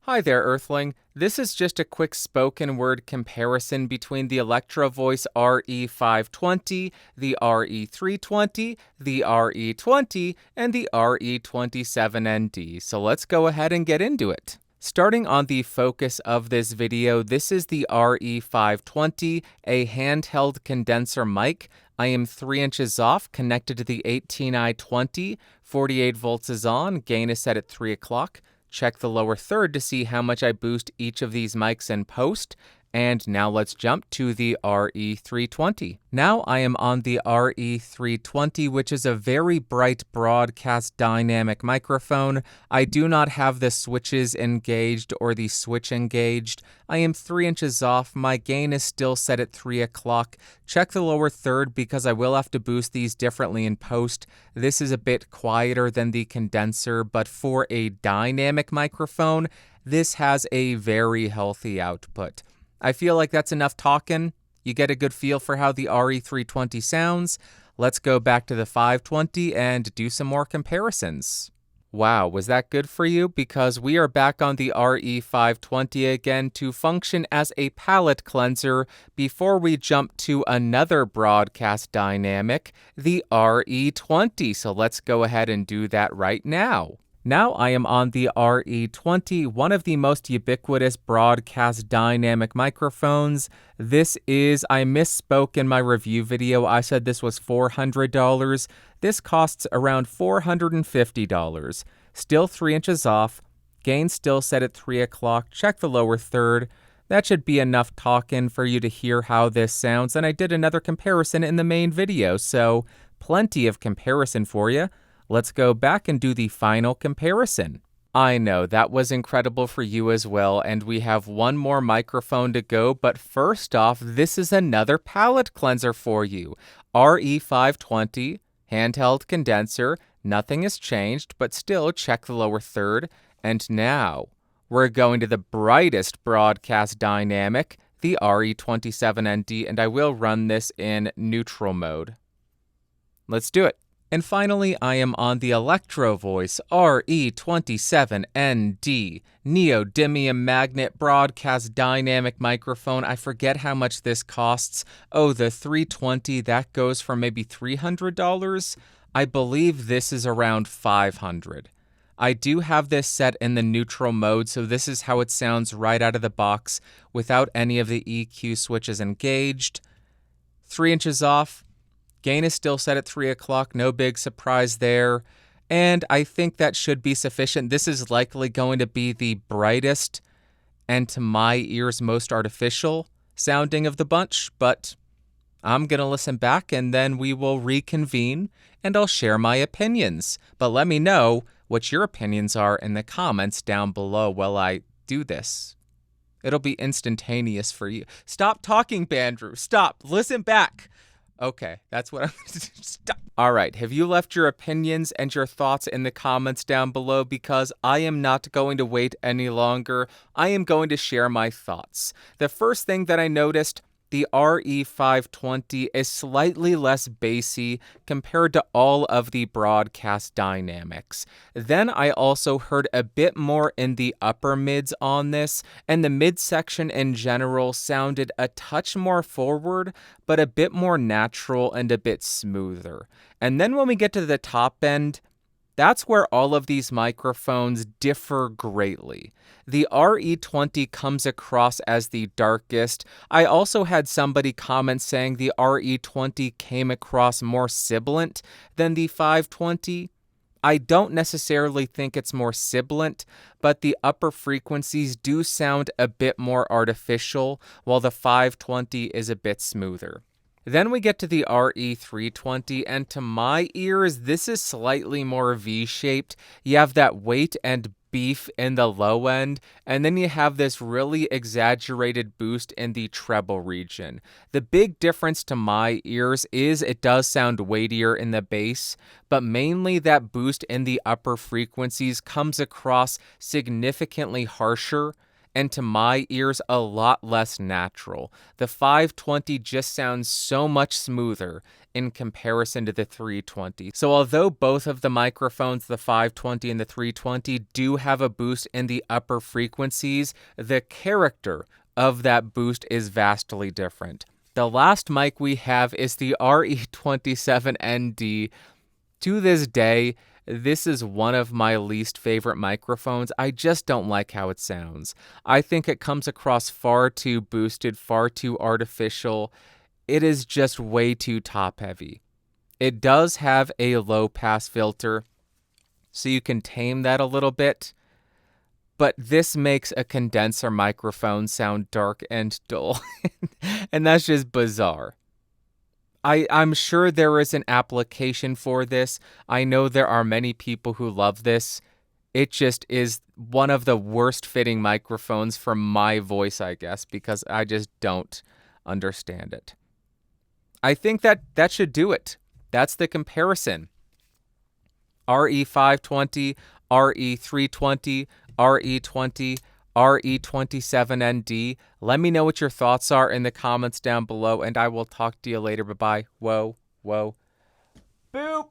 Hi there, Earthling. This is just a quick spoken word comparison between the Electro Voice RE520, the RE320, the RE20, and the RE27ND. So let's go ahead and get into it. Starting on the focus of this video, this is the RE520, a handheld condenser mic. I am 3 inches off, connected to the 18i20, 48 volts is on, gain is set at 3 o'clock. Check the lower third to see how much I boost each of these mics in post. And now let's jump to the RE320. Now I am on the RE320, which is a very bright broadcast dynamic microphone. I do not have the switches engaged or the switch engaged. I am 3 inches off. My gain is still set at 3 o'clock. Check the lower third because I will have to boost these differently in post. This is a bit quieter than the condenser, but for a dynamic microphone, this has a very healthy output. I feel like that's enough talking. You get a good feel for how the RE320 sounds. Let's go back to the 520 and do some more comparisons. Wow, was that good for you? Because we are back on the RE520 again to function as a palate cleanser before we jump to another broadcast dynamic, the RE20. So let's go ahead and do that right now. Now I am on the RE20, one of the most ubiquitous broadcast dynamic microphones. This is, I misspoke in my review video, I said this was $400. This costs around $450. Still 3 inches off, gain still set at 3 o'clock, check the lower third. That should be enough talking for you to hear how this sounds, and I did another comparison in the main video, so plenty of comparison for you. Let's go back and do the final comparison. I know, that was incredible for you as well, and we have one more microphone to go, but first off, this is another palate cleanser for you. RE520, handheld condenser, nothing has changed, but still check the lower third. And now, we're going to the brightest broadcast dynamic, the RE27ND, and I will run this in neutral mode. Let's do it. And finally, I am on the Electro Voice RE27ND neodymium magnet broadcast dynamic microphone. I forget how much this costs. Oh, the 320, that goes for maybe $300. I believe this is around $500. I do have this set in the neutral mode, so this is how it sounds right out of the box without any of the EQ switches engaged. 3 inches off. Gain is still set at 3 o'clock, no big surprise there. And I think that should be sufficient. This is likely going to be the brightest and to my ears most artificial sounding of the bunch, but I'm going to listen back and then we will reconvene and I'll share my opinions. But let me know what your opinions are in the comments down below while I do this. It'll be instantaneous for you. Stop talking, Bandrew. Stop. Listen back. Okay, that's what I'm... Stop. All right, have you left your opinions and your thoughts in the comments down below? Because I am not going to wait any longer. I am going to share my thoughts. The first thing that I noticed, the RE520 is slightly less bassy compared to all of the broadcast dynamics. Then I also heard a bit more in the upper mids on this, and the midsection in general sounded a touch more forward, but a bit more natural and a bit smoother. And then when we get to the top end, that's where all of these microphones differ greatly. The RE20 comes across as the darkest. I also had somebody comment saying the RE20 came across more sibilant than the 520. I don't necessarily think it's more sibilant, but the upper frequencies do sound a bit more artificial, while the 520 is a bit smoother. Then we get to the RE320, and to my ears, this is slightly more V-shaped. You have that weight and beef in the low end, and then you have this really exaggerated boost in the treble region. The big difference to my ears is it does sound weightier in the bass, but mainly that boost in the upper frequencies comes across significantly harsher and to my ears, a lot less natural. The 520 just sounds so much smoother in comparison to the 320. So although both of the microphones, the 520 and the 320, do have a boost in the upper frequencies, the character of that boost is vastly different. The last mic we have is the RE27ND. To this day, this is one of my least favorite microphones. I just don't like how it sounds. I think it comes across far too boosted, far too artificial. It is just way too top heavy. It does have a low pass filter, so you can tame that a little bit. But this makes a condenser microphone sound dark and dull. And that's just bizarre. I'm sure there is an application for this. I know there are many people who love this. It just is one of the worst fitting microphones for my voice, I guess, because I just don't understand it. I think that should do it. That's the comparison. RE520, RE320, RE20, RE27ND. Let me know what your thoughts are in the comments down below, and I will talk to you later. Bye-bye. Whoa, whoa. Boop!